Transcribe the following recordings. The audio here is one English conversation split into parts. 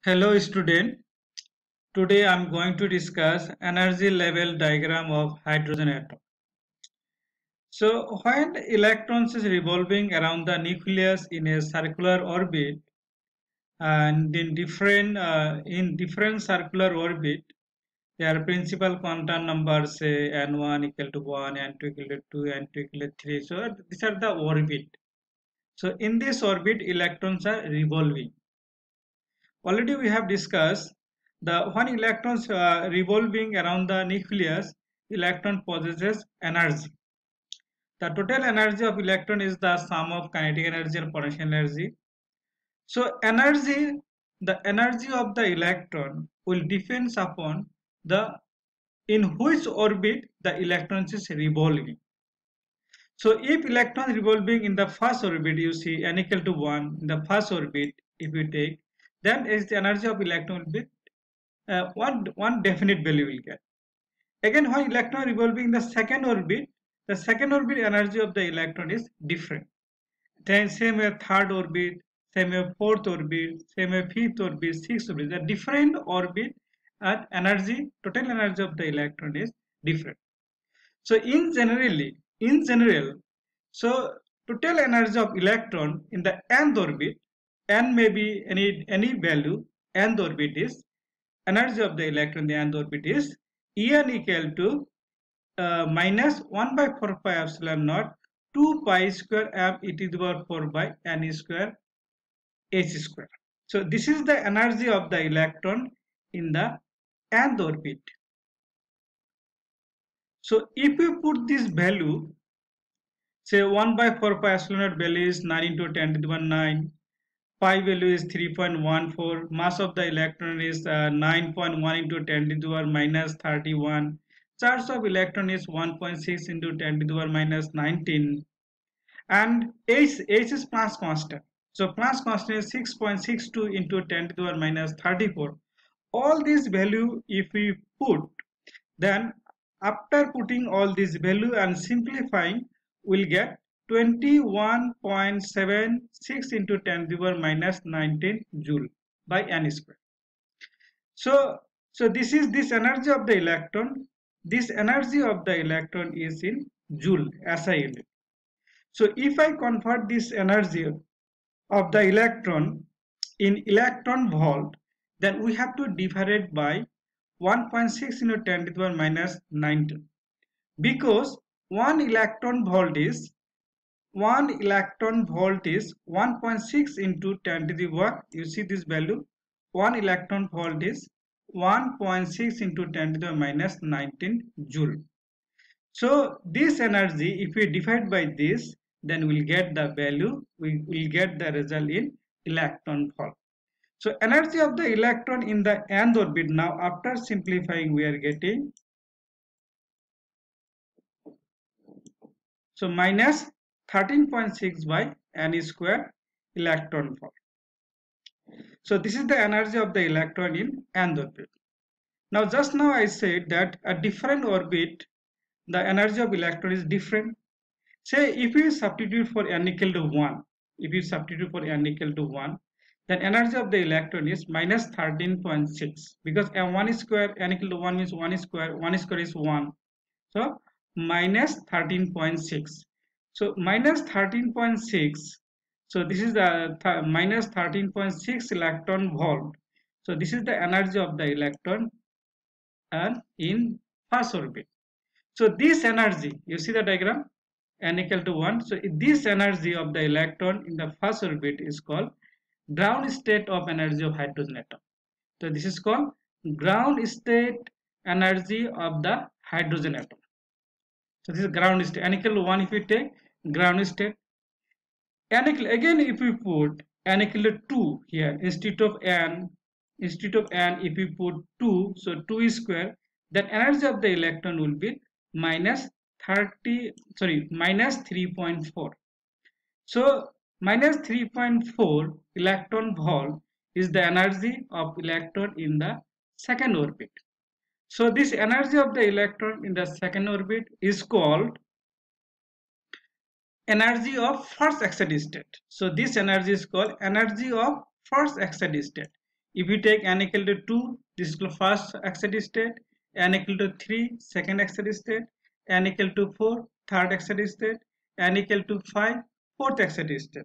Hello student, today I am going to discuss energy level diagram of hydrogen atom. So when electrons is revolving around the nucleus in a circular orbit and in different circular orbit, their principal quantum numbers say n1 equal to 1, n2 equal to 2, n2 equal to 3. So these are the orbit. So in this orbit electrons are revolving. Already we have discussed the when electrons revolving around the nucleus, electron possesses energy. The total energy of electron is the sum of kinetic energy and potential energy. So the energy of the electron will depends upon the in which orbit the electron is revolving. So if electron revolving in the first orbit, you see n equal to 1 in the first orbit, if you take, then is the energy of electron will be one definite value will get. Again, when electron revolving the second orbit energy of the electron is different. Then same way third orbit, same way fourth orbit, same way fifth orbit, sixth orbit. The different orbit and total energy of the electron is different. So in general, so total energy of electron in the nth orbit, n may be any value, nth orbit is energy of the electron in the nth orbit is En equal to minus 1 by 4 pi epsilon naught 2 pi square m e to the power 4 by n square h square. So this is the energy of the electron in the nth orbit. So if you put this value, say 1 by 4 pi epsilon naught value is 9 into 10 to the power 9, pi value is 3.14, mass of the electron is 9.1 into 10 to the power minus 31, charge of electron is 1.6 into 10 to the power minus 19, and H is Planck's constant. So Planck's constant is 6.62 into 10 to the power minus 34. All these value if we put, then after putting all this value and simplifying, we'll get 21.76 into 10 to the power minus 19 joule by n square. So this is this energy of the electron. This energy of the electron is in joule SI unit. So if I convert this energy of the electron in electron volt, then we have to divide it by 1.6 into 10 to the power minus 19, because one electron volt is 1.6 into 10 to the power, you see this value, 1 electron volt is 1.6 into 10 to the minus 19 joule. So this energy, if we divide by this, then we'll get the value, we will get the result in electron volt. So energy of the electron in the nth orbit, now after simplifying we are getting, so minus 13.6 by n square electron volt. So this is the energy of the electron in nth orbit. Now just now I said that a different orbit, the energy of electron is different. Say if you substitute for n equal to 1, then energy of the electron is minus 13.6, because 1 square n equal to 1 means 1 square is 1. So minus 13.6. So minus 13.6. So this is the minus 13.6 electron volt. So this is the energy of the electron and in first orbit. So this energy, you see the diagram, n equal to 1. So this energy of the electron in the first orbit is called ground state of energy of hydrogen atom. So this is called ground state energy of the hydrogen atom. So this is ground state. N equal to 1 if we take ground state. N equal, again if we put n equal to 2 here instead of n if we put 2, so 2 square, then energy of the electron will be minus 3.4. So minus 3.4 electron volt is the energy of electron in the second orbit. So this energy of the electron in the second orbit is called energy of first excited state. So this energy is called energy of first excited state. If you take n equal to 2, this is the first excited state, n equal to 3, second excited state, n equal to 4, third excited state, n equal to 5, fourth excited state.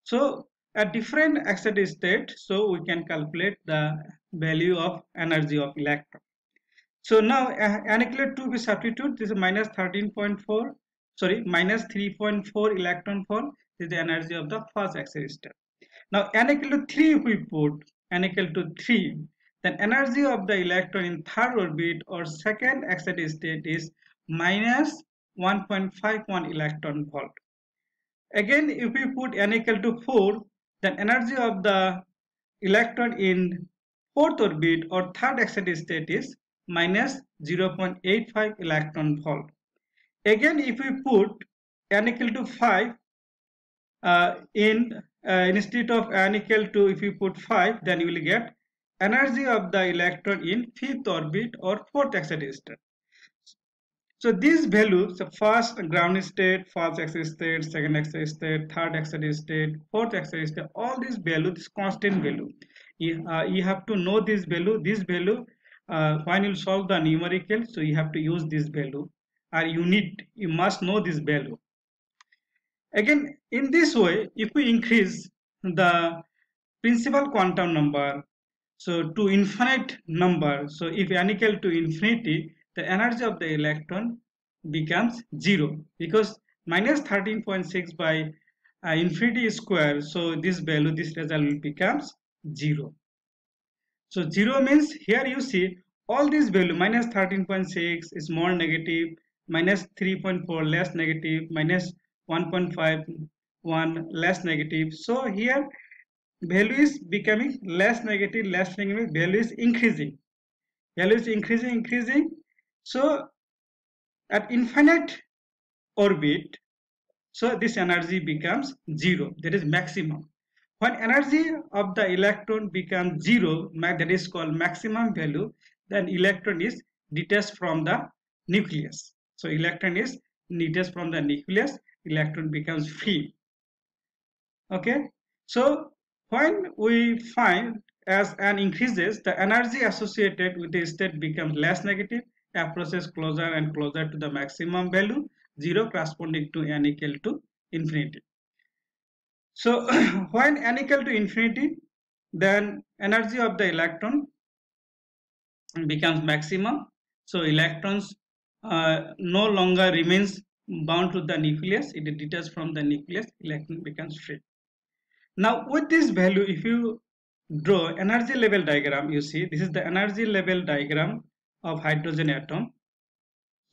So at different excited state, so we can calculate the value of energy of electron. So now n equal to we substitute, this is minus 13.4, sorry, minus 3.4 electron volt. This is the energy of the first excited state. Now n equal to 3, if we put n equal to 3, then energy of the electron in third orbit or second excited state is minus 1.51 electron volt. Again, if we put n equal to 4, then energy of the electron in fourth orbit or third excited state is minus 0.85 electron volt. Again, if we put n equal to 5, instead of n equal to, if you put 5, then you will get energy of the electron in fifth orbit or fourth excited state. So these values, the first ground state, first excited state, second excited state, third excited state, fourth excited state, all these values, this constant value. You have to know this value. This value, when you solve the numerical, so you have to use this value, or you must know this value. Again, in this way, if we increase the principal quantum number, so to infinite number, so if n equal to infinity, the energy of the electron becomes 0, because minus 13.6 by infinity square, so this value, this result will becomes 0. So 0 means, here you see all these value, minus 13.6 is more negative, minus 3.4 less negative, minus 1.51 less negative. So here value is becoming less negative, value is increasing. Value is increasing. So at infinite orbit, so this energy becomes 0, that is maximum. When energy of the electron becomes 0, that is called maximum value, then electron is detached from the nucleus. So electron is detached from the nucleus, electron becomes free. Okay, so when we find as n increases, the energy associated with the state becomes less negative, approaches closer and closer to the maximum value, 0, corresponding to n equal to infinity. So when n equal to infinity, then energy of the electron becomes maximum. So electrons no longer remains bound to the nucleus, it is detached from the nucleus, electron becomes free. Now with this value, if you draw energy level diagram, you see this is the energy level diagram of hydrogen atom.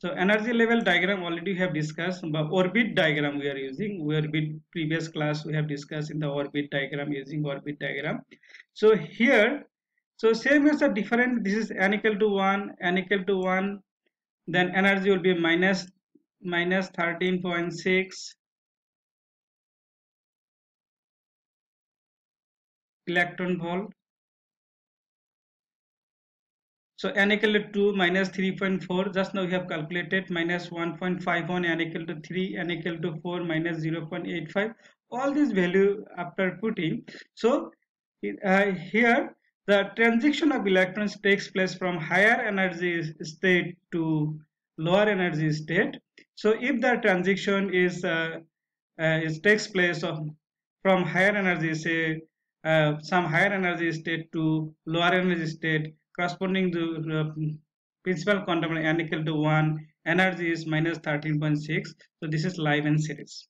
So energy level diagram already we have discussed, but orbit diagram we are using. Previous class we have discussed in the orbit diagram, using orbit diagram. So here, so same as a different, this is n equal to 1, n equal to 1, then energy will be minus 13.6 electron volt. So n equal to 2 minus 3.4, just now we have calculated, minus 1.51, n equal to 3, n equal to 4, minus 0.85, all these value after putting. So here the transition of electrons takes place from higher energy state to lower energy state. So if the transition takes place from higher energy, say some higher energy state to lower energy state, corresponding to the principal quantum n equal to 1, energy is minus 13.6. So this is Lieberman series.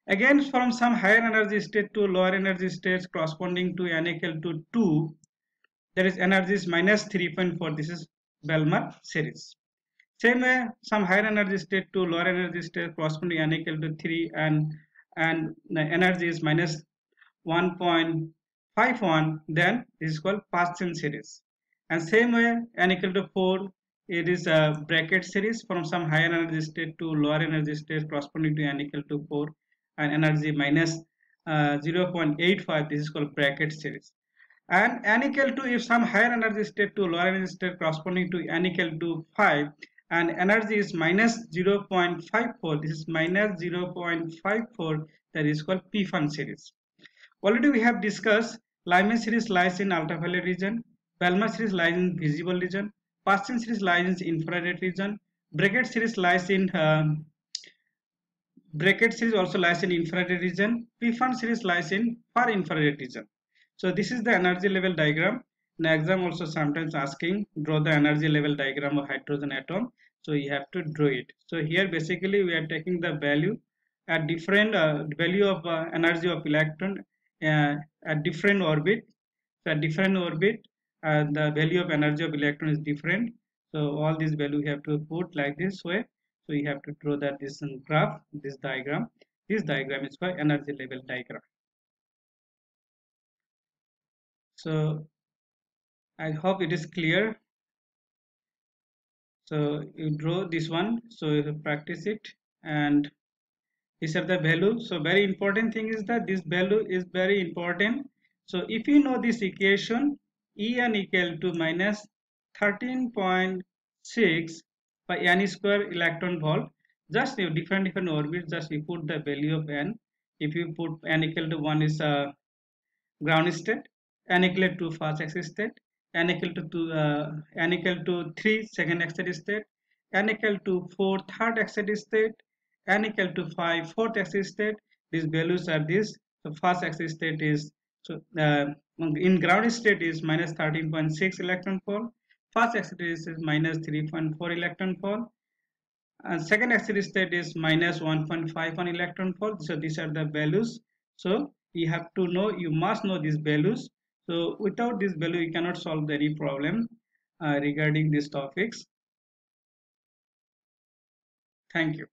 Again, from some higher energy state to lower energy states, corresponding to n equal to 2, there is energy is minus 3.4. This is Balmer series. Same way, some higher energy state to lower energy state, corresponding n equal to 3, and the energy is minus 1.51, then this is called Paschen series. And same way, n equal to 4, it is a bracket series from some higher energy state to lower energy state, corresponding to n equal to 4, and energy minus 0.85, this is called bracket series. And n equal to, if some higher energy state to lower energy state, corresponding to n equal to 5, and energy is minus 0.54, this is minus 0.54, that is called P-Fun series. Already we have discussed Lyman series lies in ultraviolet region. Palmer series lies in visible region. Paschen series lies in infrared region. Brackett series lies in Brackett series also lies in infrared region. P-Fan series lies in far infrared region. So this is the energy level diagram. In exam also sometimes asking draw the energy level diagram of hydrogen atom. So you have to draw it. So here basically we are taking the value at different value of energy of electron at different orbit. So at different orbit, the value of energy of electron is different. So all these value you have to put like this way. So you have to draw that this graph, this diagram. This diagram is for energy level diagram. So I hope it is clear. So you draw this one. So you practice it, and these are the value. So very important thing is that this value is very important. So if you know this equation, En equal to minus 13.6 by n square electron volt, just you different orbits, just you put the value of n. If you put n equal to 1 is ground state, n equal to first axis state, n equal to n equal to 3 second axis state, n equal to 4 third axis state, n equal to 5 fourth axis state. These values are this. So first axis state is so in ground state is minus 13.6 electron volt. First axis is minus 3.4 electron volt. And second axis state is minus 1.51 electron volt. So these are the values. So you have to know, you must know these values. So without this value you cannot solve any problem regarding these topics. Thank you.